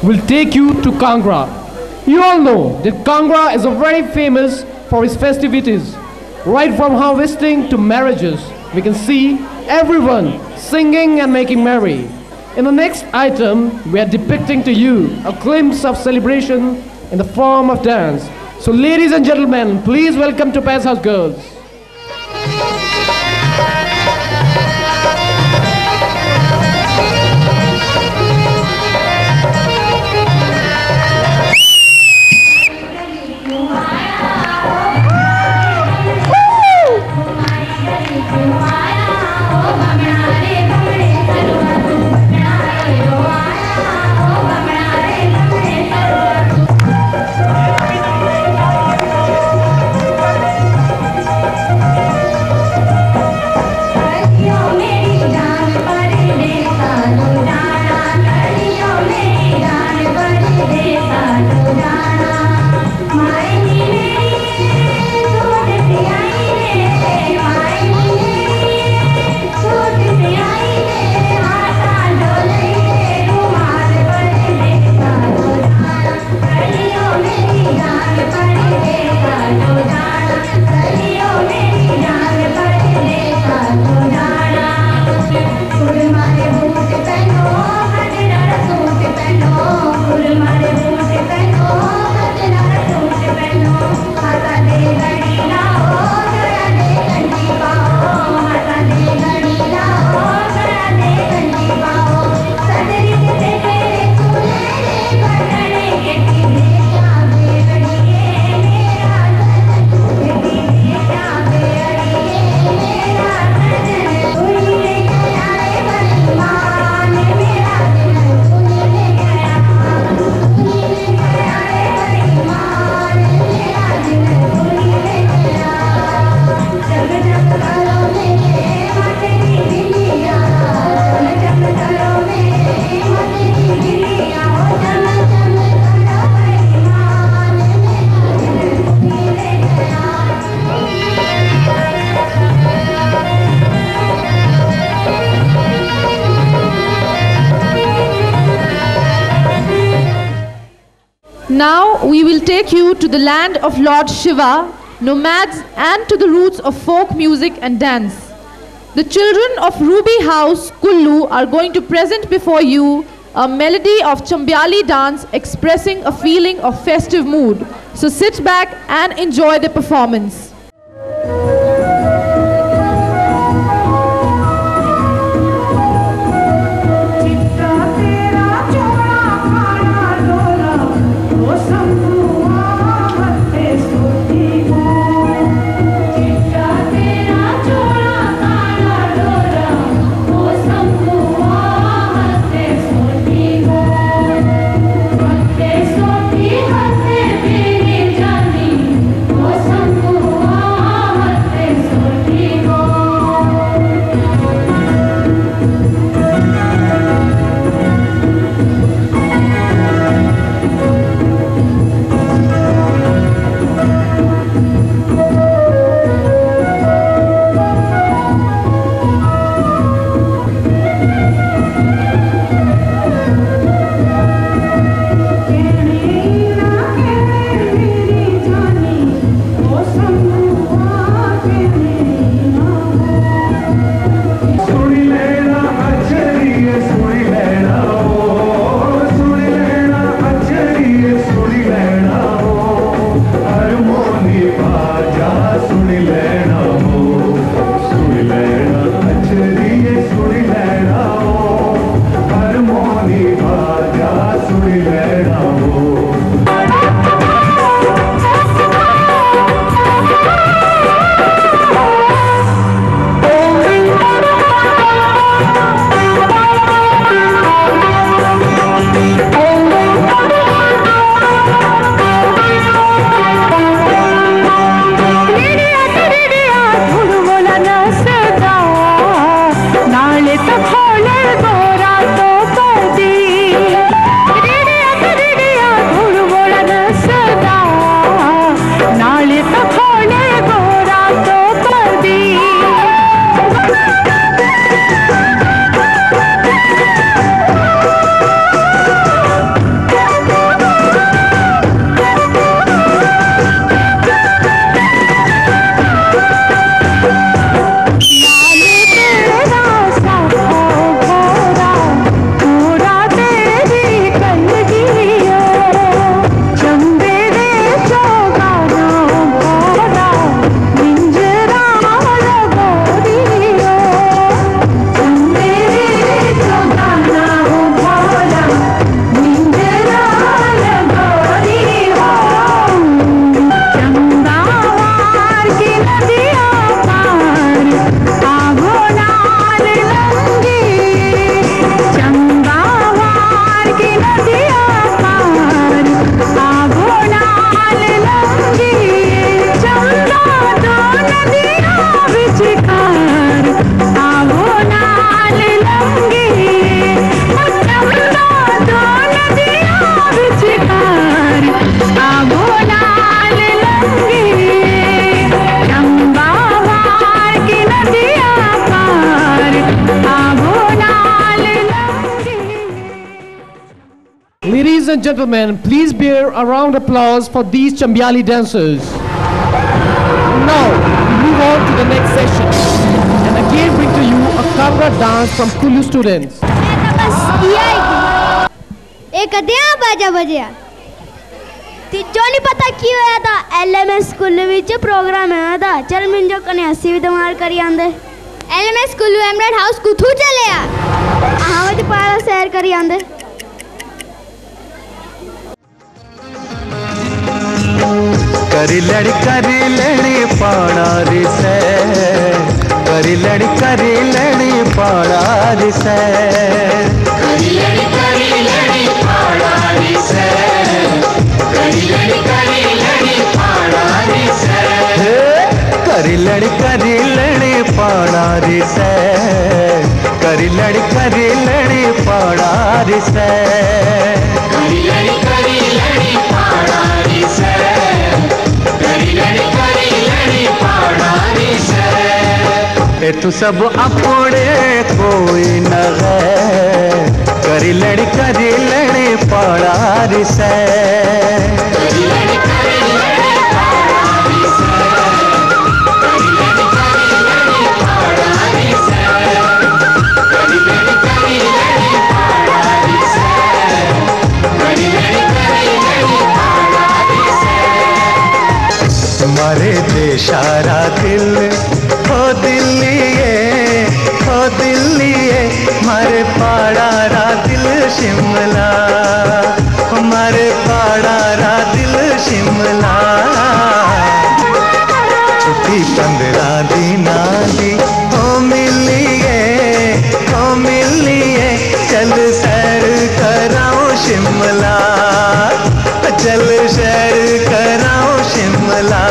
will take you to Kangra. You all know that Kangra is very famous for its festivities. Right from harvesting to marriages, we can see everyone singing and making merry. In the next item, we are depicting to you a glimpse of celebration in the form of dance. So ladies and gentlemen, please welcome to Topaz House Girls. Now we will take you to the land of Lord Shiva, nomads, and to the roots of folk music and dance. The children of Ruby House, Kullu, are going to present before you a melody of Chambyali dance expressing a feeling of festive mood. So sit back and enjoy the performance. Ladies and gentlemen, please bear a round of applause for these Chambiali dancers. Now, we move on to the next session and again bring to you a Kangra dance from Kullu students. एक अध्याय बाजा बजया तिजो नहीं पता की होया था LMS school which programme है था चल मिंजो कने हसी भी दमार करी आंदे LMS स्कूल एमरेड हाउस कुथू चले आ हां वच पारा सैर करी आंदे करी लेनी पाड़ा रिसे करी लेनी पाड़ा रिसे करी लेनी पाड़ा रिसे करी लेनी पाड़ा रिसे करी लेनी पाड़ा रिसे करी लेनी पाड़ा रिसे करी लेनी पाड़ा रिसे ए तू सब अपने कोई न है करी लेनी पाड़ा रिसे मारे देशारा दिल हो दिल्ली मारे पाड़ा रा दिल शिमला मारे पाड़ा रा दिल शिमला छुट्टी 15 दिना दी हो मिलिए चल सैर कराओ शिमला चल सैर कराओ Shimla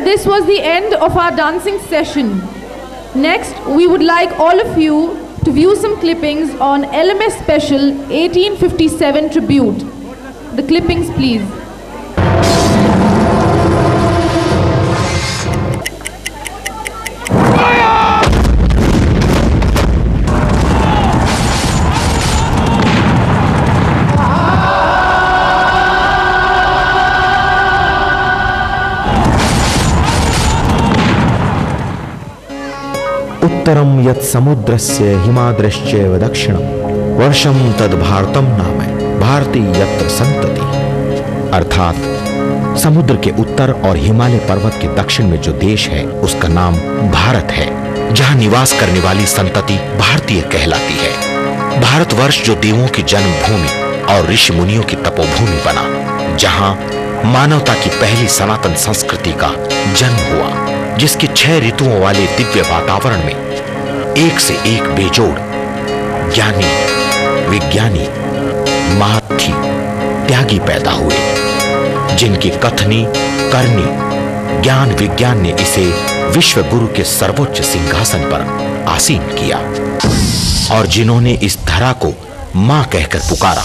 This was the end of our dancing session. Next, we would like all of you to view some clippings on LMS Special 1857 Tribute. The clippings, please. उत्तरं यत् समुद्रस्य हिमाद्रश्चैव दक्षिणं वर्षं तद् भारतं नाम भारती यत्र संतति अर्थात समुद्र के उत्तर और हिमालय पर्वत के दक्षिण में जो देश है उसका नाम भारत है, जहां निवास करने वाली संतति भारतीय कहलाती है। भारतवर्ष जो देवों की जन्मभूमि और ऋषि मुनियों की तपोभूमि बना, जहां मानवता की पहली सनातन संस्कृति का जन्म हुआ, जिसके 6 ऋतुओं वाले दिव्य वातावरण में एक से एक बेजोड़ ज्ञानी, विज्ञानी, महारथी, त्यागी पैदा हुए, जिनकी कथनी करनी ज्ञान विज्ञान ने इसे विश्व गुरु के सर्वोच्च सिंहासन पर आसीन किया, और जिन्होंने इस धरा को मां कहकर पुकारा,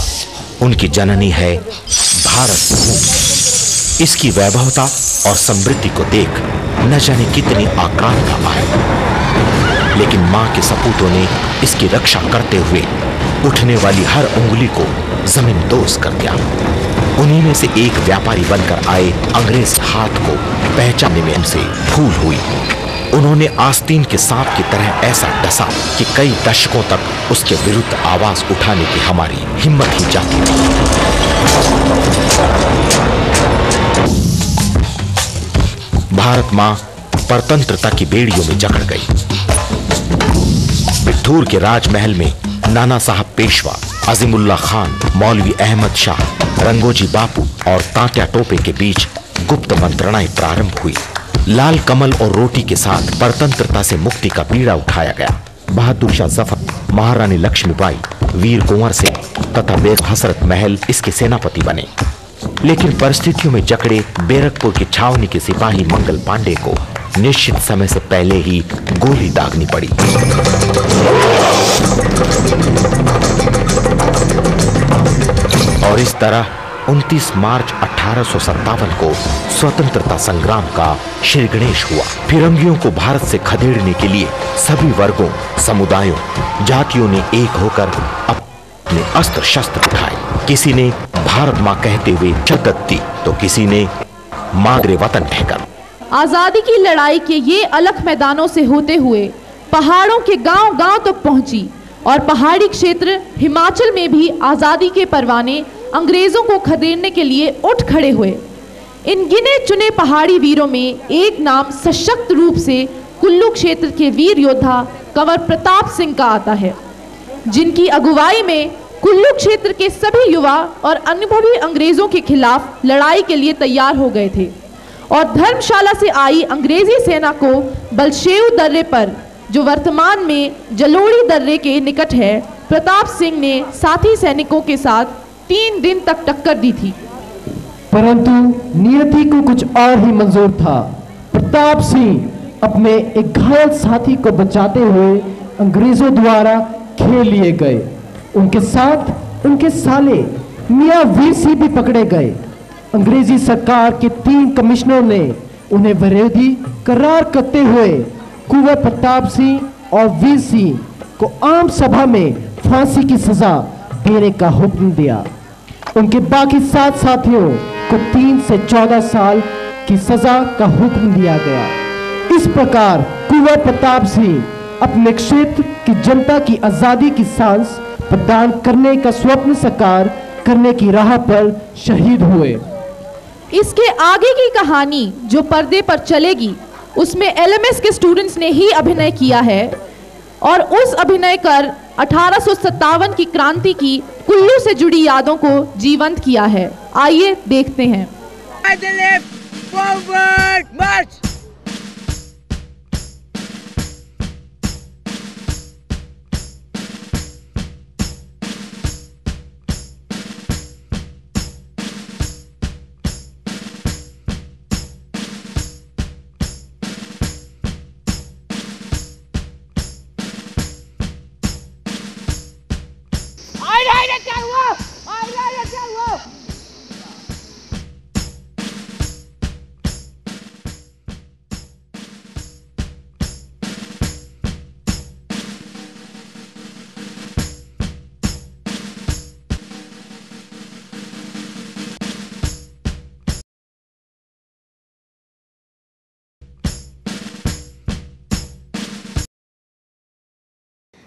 उनकी जननी है भारत भूमि। इसकी वैभवता और समृद्धि को देख न जाने कितनी आकांक्षा आए, लेकिन मां के सपूतों ने इसकी रक्षा करते हुए उठने वाली हर उंगली को जमींदोज कर दिया। उन्हीं में से एक व्यापारी बनकर आए अंग्रेज हाथ को पहचानने में उनसे भूल हुई। उन्होंने आस्तीन के सांप की तरह ऐसा डसा कि कई दशकों तक उसके विरुद्ध आवाज उठाने की हमारी हिम्मत ही जाती थी। भारत मां परतंत्रता की बेड़ियों में जकड़ गई। बिठूर के राजमहल में नाना साहब पेशवा, अजीमुल्ला खान, मौलवी अहमद शाह, रंगोजी बापू और तात्या टोपे के बीच गुप्त मंत्रणाएं प्रारंभ हुई। लाल कमल और रोटी के साथ परतंत्रता से मुक्ति का बीड़ा उठाया गया। बहादुर शाह जफर, महारानी लक्ष्मीबाई, वीर कुंवर सिंह तथा बेग हसरत महल इसके सेनापति बने। लेकिन परिस्थितियों में जकड़े बैरकपुर की छावनी के सिपाही मंगल पांडे को निश्चित समय से पहले ही गोली दागनी पड़ी। और इस तरह 29 मार्च 1857 को स्वतंत्रता संग्राम का श्री गणेश हुआ। फिरंगियों को भारत से खदेड़ने के लिए सभी वर्गों, समुदायों, जातियों ने एक होकर अपने अस्त्र शस्त्र उठाए। किसी ने भारत मां कहते हुए शहादत दी, तो किसी ने मादरे वतन कहकर। आजादी की लड़ाई के ये अलग मैदानों से होते हुए पहाड़ों के गांव-गांव तक पहुंची, और पहाड़ी क्षेत्र हिमाचल में भी आजादी के परवाने अंग्रेजों को खदेड़ने के लिए उठ खड़े हुए। इन गिने चुने पहाड़ी वीरों में एक नाम सशक्त रूप से कुल्लू क्षेत्र के वीर योद्धा कंवर प्रताप सिंह का आता है, जिनकी अगुवाई में कुल्लू क्षेत्र के सभी युवा और अनुभवी अंग्रेजों के खिलाफ लड़ाई के लिए तैयार हो गए थे। और धर्मशाला से आई अंग्रेजी सेना को बलशेऊ दर्रे पर, जो वर्तमान में जलोड़ी दर्रे के निकट है, प्रताप सिंह ने साथी सैनिकों के साथ 3 दिन तक टक्कर दी थी। परंतु नियति को कुछ और ही मंजूर था। प्रताप सिंह अपने एक घायल साथी को बचाते हुए अंग्रेजों द्वारा खेल लिए गए। उनके साथ उनके साले मियां वीर सिंह भी पकड़े गए। अंग्रेजी सरकार के 3 कमिश्नरों ने उन्हें विरोधी करार करते हुए कुंवर प्रताप सिंह और वीर सिंह को आम सभा में फांसी की सजा देने का हुक्म दिया। उनके बाकी 7 साथियों को 3 से 14 साल की सजा का हुक्म दिया गया। इस प्रकार कुंवर प्रताप सिंह अपने क्षेत्र की जनता की आजादी की सांस प्रदान करने का स्वप्न साकार करने की राह पर शहीद हुए। इसके आगे की कहानी जो पर्दे पर चलेगी, उसमें एलएमएस के स्टूडेंट्स ने ही अभिनय किया है, और उस अभिनय कर 1857 की क्रांति की कुल्लू से जुड़ी यादों को जीवंत किया है। आइए देखते हैं।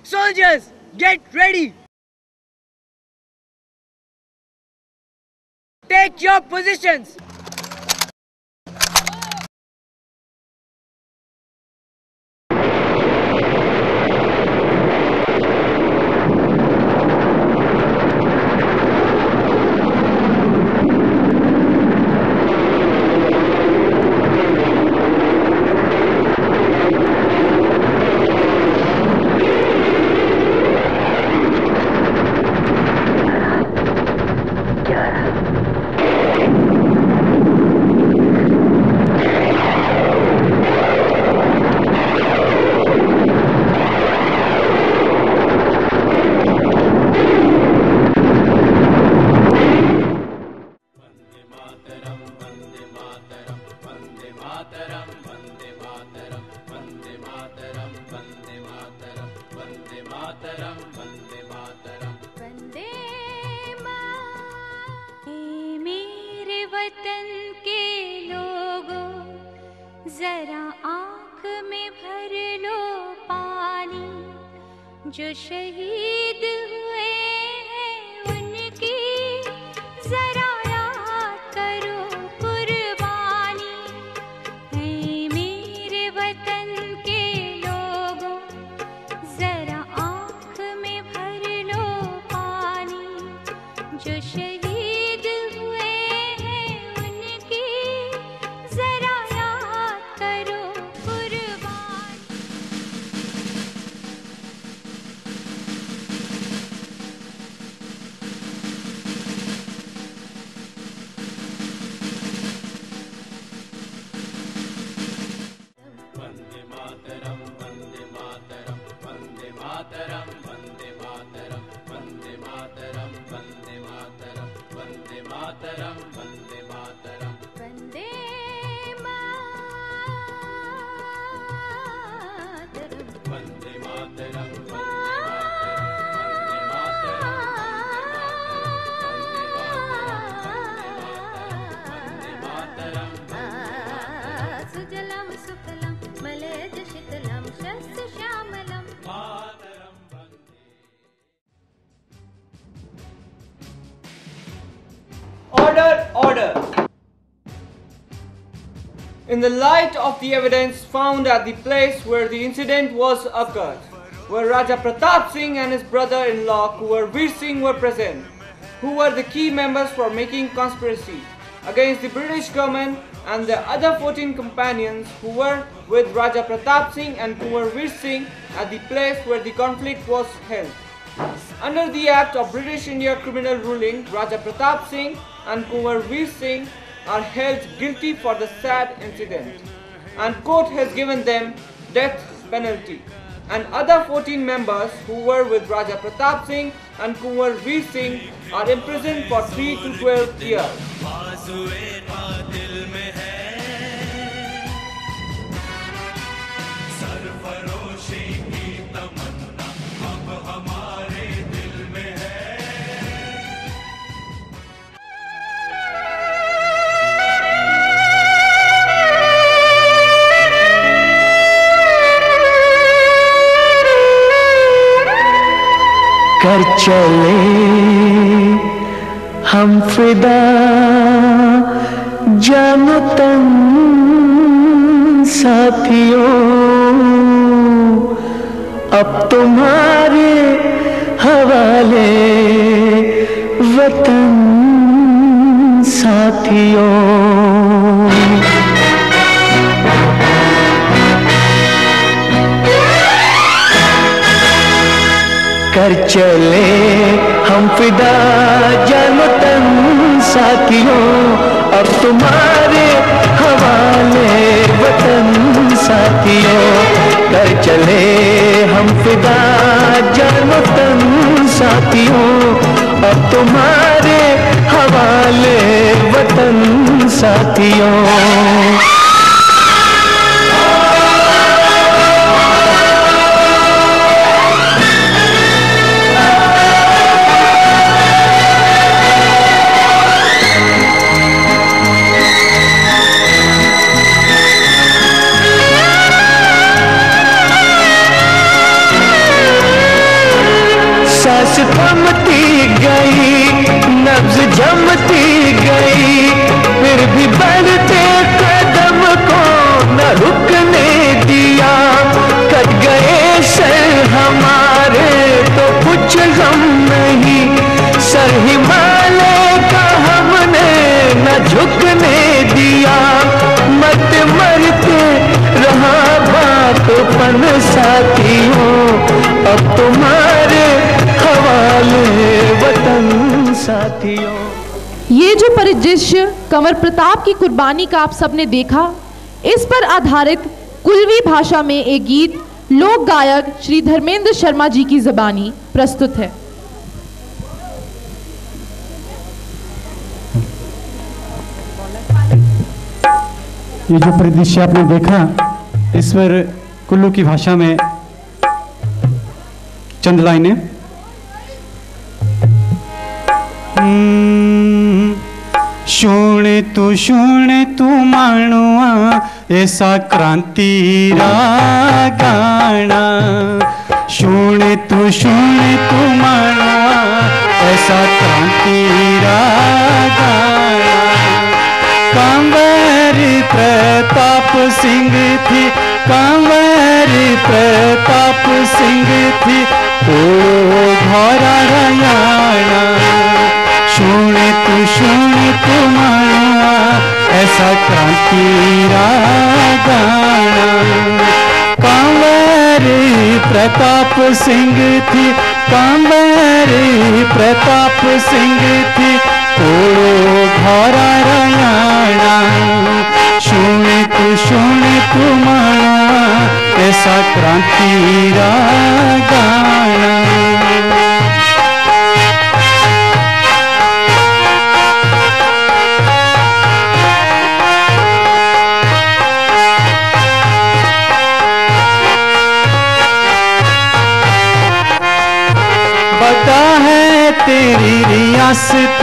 Soldiers, get ready! Take your positions! जो शहीद हुए हैं उनकी जरा याद करो कुर्बानी। ऐ मेरे वतन के लोगों जरा आँख में भर लो पानी। जो शहीद हुए हैं उनकी जरा याद करो कुर्बानी। वंदे मातरम वंदे मातरम वंदे मातरम वंदे मातरम वंदे मातरम वंदे मातरम वंदे मातरम वंदे मातरम वंदे मातरम वंदे मातरम सुजलम सुफलम मलयज शीतलम शस्य श्यामलम। Order, order! In the light of the evidence found at the place where the incident was occurred, where Raja Pratap Singh and his brother-in-law Kunwar Veer Singh were present, who were the key members for making conspiracy against the British government, and the other 14 companions who were with Raja Pratap Singh and Kunwar Veer Singh at the place where the conflict was held. Under the Act of British India criminal ruling, Raja Pratap Singh and Kunwar Veer Singh are held guilty for the sad incident, and court has given them death penalty. And other 14 members who were with Raja Pratap Singh and Kunwar Veer Singh are imprisoned for 3 to 12 years. कर चले हम फिदा जानो तन साथियों, अब तुम्हारे हवाले वतन साथियों। कर चले हम फिदा जानो तन साथियों, अब तुम्हारे हवाले वतन साथियों। कर चले हम फिदा जानो तन साथियों, अब तुम्हारे हवाले वतन साथियों। सांस थमती गई, नब्ज जमती गई, फिर भी बढ़ते कदम को न रुकने दिया। कट गए सर हमारे तो कुछ गम नहीं, सर हिमालय का हमने न झुकने दिया। मत मरते रहा बातों साथियों, अब तुम्हारे वतन साथियों। ये जो परिदृश्य कंवर प्रताप की कुर्बानी का आप सबने देखा, इस पर आधारित कुल्वी भाषा में एक गीत लोक गायक श्री धर्मेंद्र शर्मा जी की ज़बानी प्रस्तुत है। ये जो परिदृश्य आपने देखा, इस पर कुल्लू की भाषा में चंद लाइनें। शुण तू मानुआ ऐसा क्रांति रा गाना, शुण तू मानवा ऐसा क्रांति गाना। कांवर प्रताप सिंह थी, कांवर प्रताप सिंह थी ओ घोरा रयाना। शुण तू मानवा ऐसा क्रांति गाना। कांवर प्रताप सिंह थी, कांवर प्रताप सिंह थी ओ घोरा रयाना। शुण तू मानवा ऐसा क्रांति गाना। बता है तेरी रियासत,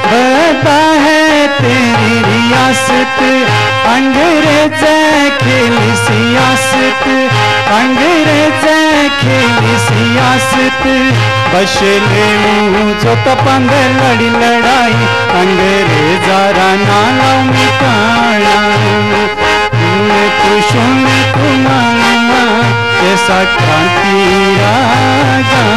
बता है तेरी रियासत, अंग्रेज खेली सियासत, अंग्रेज खेली सियासत। बशले जो तपंद लड़ी लड़ाई, अंग्रेजारा नाला मिटाना। शुण तू मानवा ऐसा क्रांति गाना।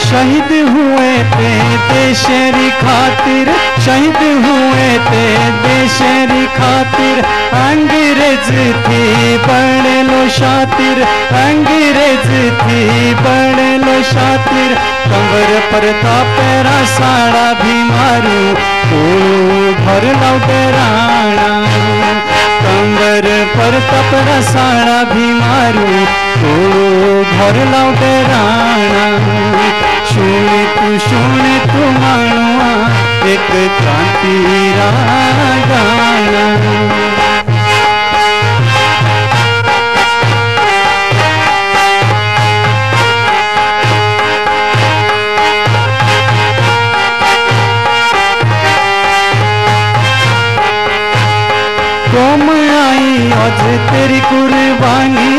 शहीद हुए थे देशरी खातिर, शहीद हुए थे देशरी खातिर। अंग्रेज थी बड़े लो शातिर, अंग्रेज थी बड़े लो शातिर। कंवर प्रताप रा साड़ा भी मारू ओ घर लौटे राणा। कंवर प्रताप रा साड़ा भी मारू ओ घर लौटे राणा। शुण तू मानवा एक क्रांति गाना। कोम आई आज तेरी कुर्बानी,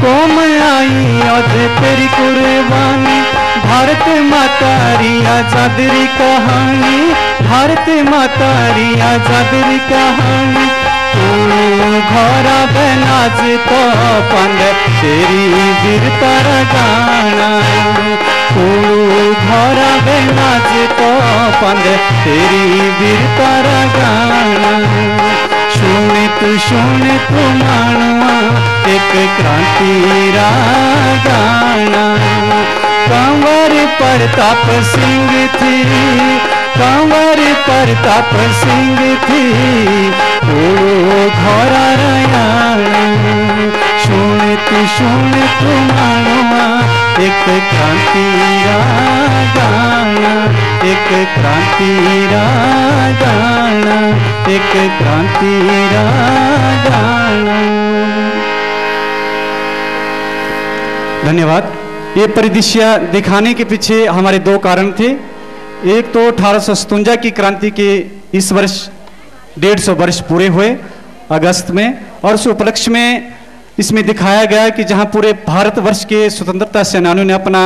कोम आई आज तेरी कुर्बानी। भारत माता री आजादी कहानी, भारत माता री आजादी कहानी। घोरा बनाज तो पंद तेरी वीरता गाना। घोरा बनाज तो पंद तेरी वीरता गाना। शुण तू मानवा एक क्रांति गाना। कांवर प्रताप सिंह थी, कांवर प्रताप सिंह थी ओ घोरा रयाना। शुण तू मानवा एक क्रांति गाना, एक क्रांति गाना, एक क्रांति गाना। धन्यवाद। ये परिदृश्य दिखाने के पीछे हमारे दो कारण थे। एक तो 1857 की क्रांति के इस वर्ष 150 वर्ष पूरे हुए अगस्त में, और उस उपलक्ष्य में इसमें दिखाया गया कि जहां पूरे भारतवर्ष के स्वतंत्रता सेनानियों ने अपना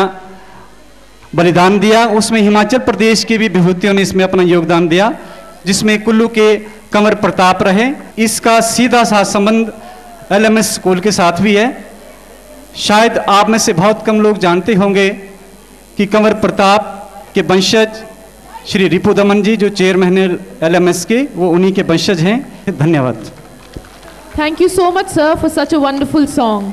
बलिदान दिया, उसमें हिमाचल प्रदेश की भी विभूतियों ने इसमें अपना योगदान दिया, जिसमें कुल्लू के कंवर प्रताप रहे। इसका सीधा सा संबंध LMS स्कूल के साथ भी है। शायद आप में से बहुत कम लोग जानते होंगे कि कंवर प्रताप के वंशज श्री रिपुदमन जी, जो चेयरमैन है LMS के, वो उन्हीं के वंशज हैं। धन्यवाद। Thank you so much, sir, for such a wonderful song.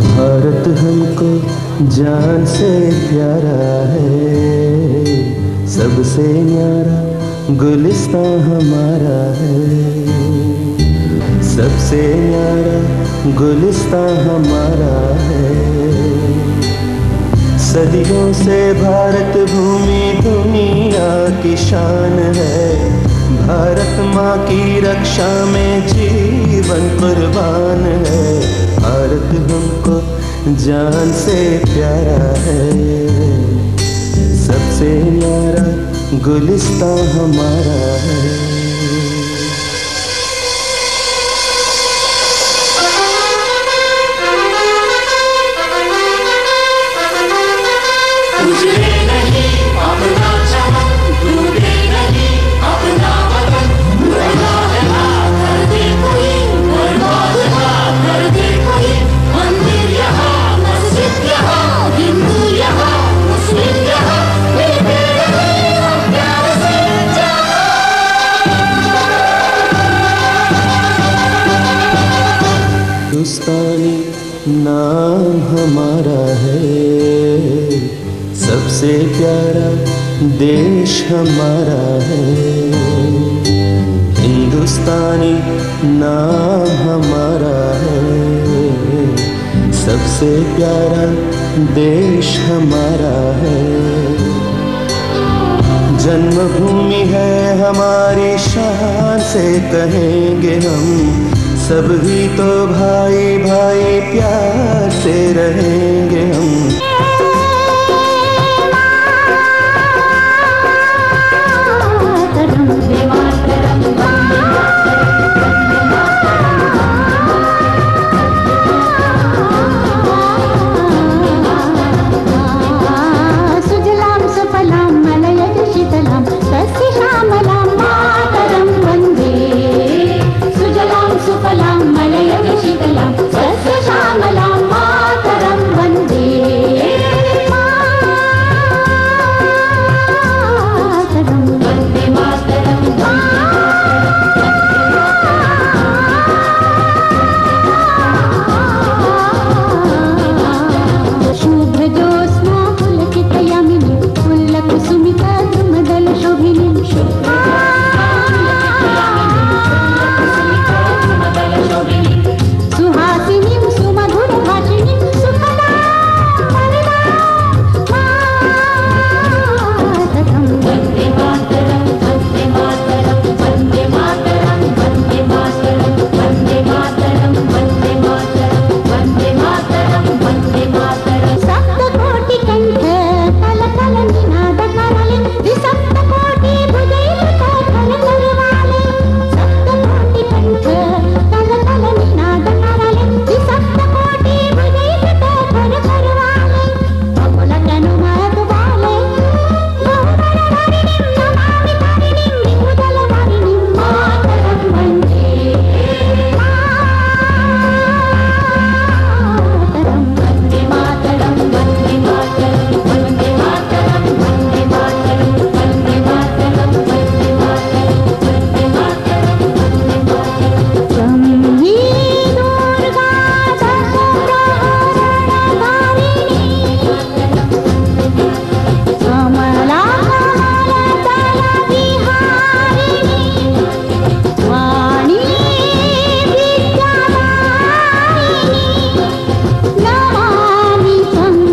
Bharat हमको जान से प्यारा है, सबसे न्यारा गुलिस्तां हमारा है। सबसे न्यारा गुलिस्तां हमारा है, सदियों से भारत भूमि दुनिया की शान है। भारत माँ की रक्षा में जीवन कुर्बान है। भारत हमको जान से प्यारा है। सबसे न्यारा गुलिस्तां हमारा है। हिंदुस्तानी नाम हमारा है। सबसे प्यारा देश हमारा है। हिंदुस्तानी नाम हमारा है। सबसे प्यारा देश हमारा है। जन्मभूमि है हमारी शान से कहेंगे हम। सब ही तो भाई भाई प्यार से रहेंगे हम। सुजलाम सुफलाम मलयज शीतलाम सस्य श्यामलाम मातरम वंदे। सुजलाम सुफलाम मलयज शीतलाम सस्य श्यामलाम मातरम वंदे। मातरम वंदे मातरम शुभ्र ज्योत्स्ना पुलकित यामिनी पुल्लक सुमिता द्रुमदल शोभिनी। सुहासिनी सुमधुर भाषिणी सुफला मातरम वंदे मातरम वंदे मातरम वंदे मातरम वंदे मातरम वंदे मातरम वंदे मातरम वंदे मातरम वंदे मातरम। सप्तकोटि कंठ कल कल निनाद करले सप्तकोटि भुजैल कल करवाले। सप्तकोटि कंठ कल कल निनाद करले सप्तकोटि भुजैल कल करवाले। अमल तनु महत वाले बहुबलधारिणीं नमामि तारिणीं मृदुदल वारिणीं मातरम वंदे। मातरम वंदे मातरम वंदे मातरम वंदे मातरम वंदे मातरम वंदे मातरम वंदे मातरम वंदे मातरम वंदे मातरम। त्वं हि दुर्गा दशप्रहरणधारिणी कमला कमलदलविहारिणी वाणी विद्यादायिनी नमामि त्वम्।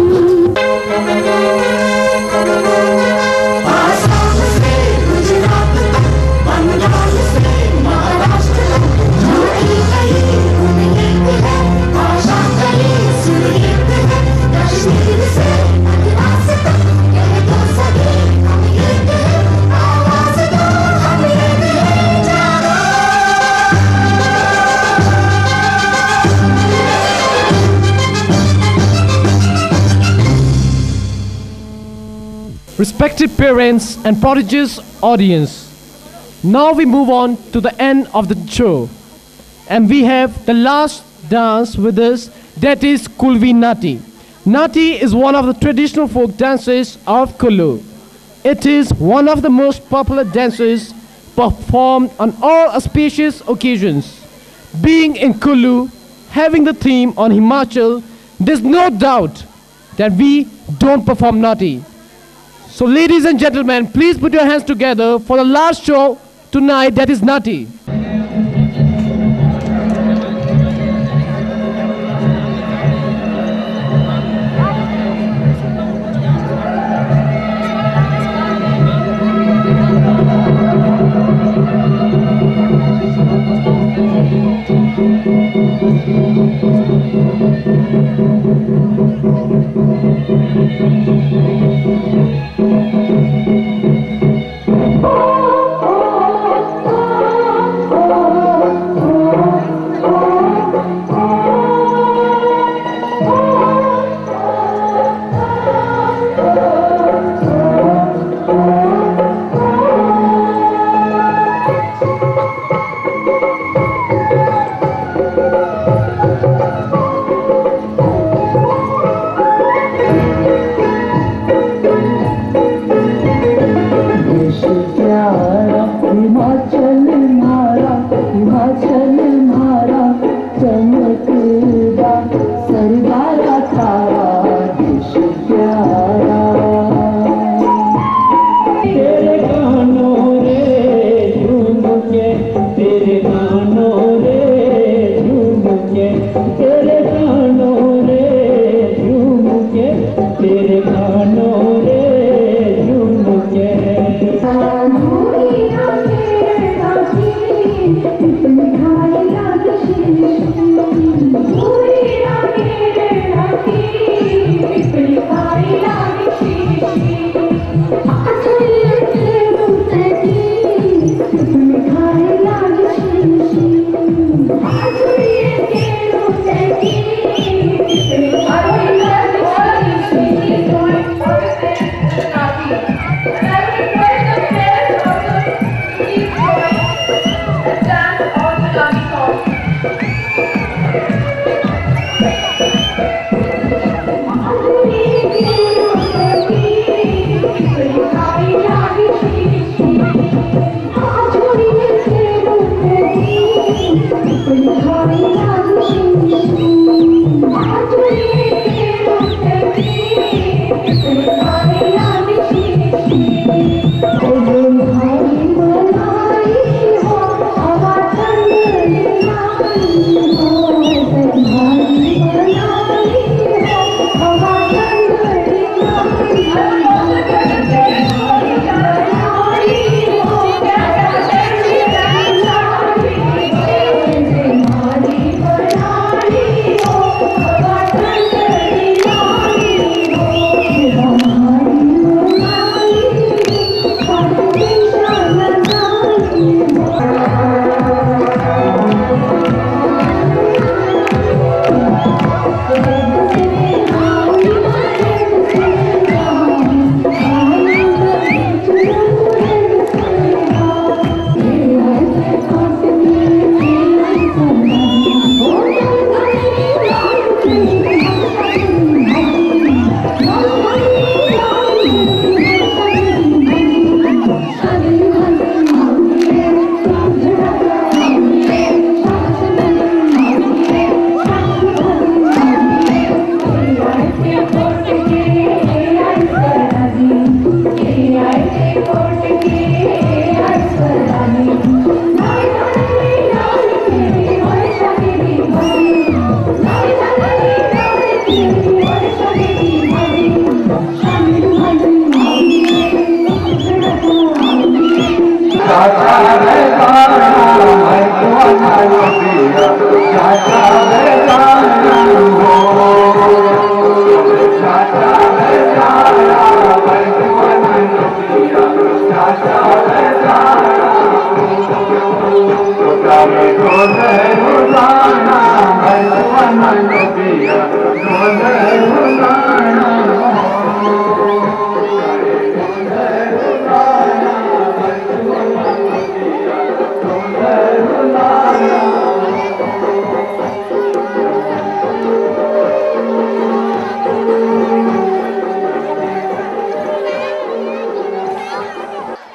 Respected parents and prodigious audience, now we move on to the end of the show. And we have the last dance with us, that is Kulvi Nati. Nati is one of the traditional folk dances of Kullu. It is one of the most popular dances performed on all auspicious occasions. Being in Kullu, having the theme on Himachal, there's no doubt that we don't perform Nati. So ladies and gentlemen, please put your hands together for the last show tonight, that is Nati.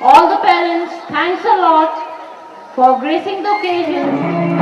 All the parents, thanks a lot for gracing the occasion.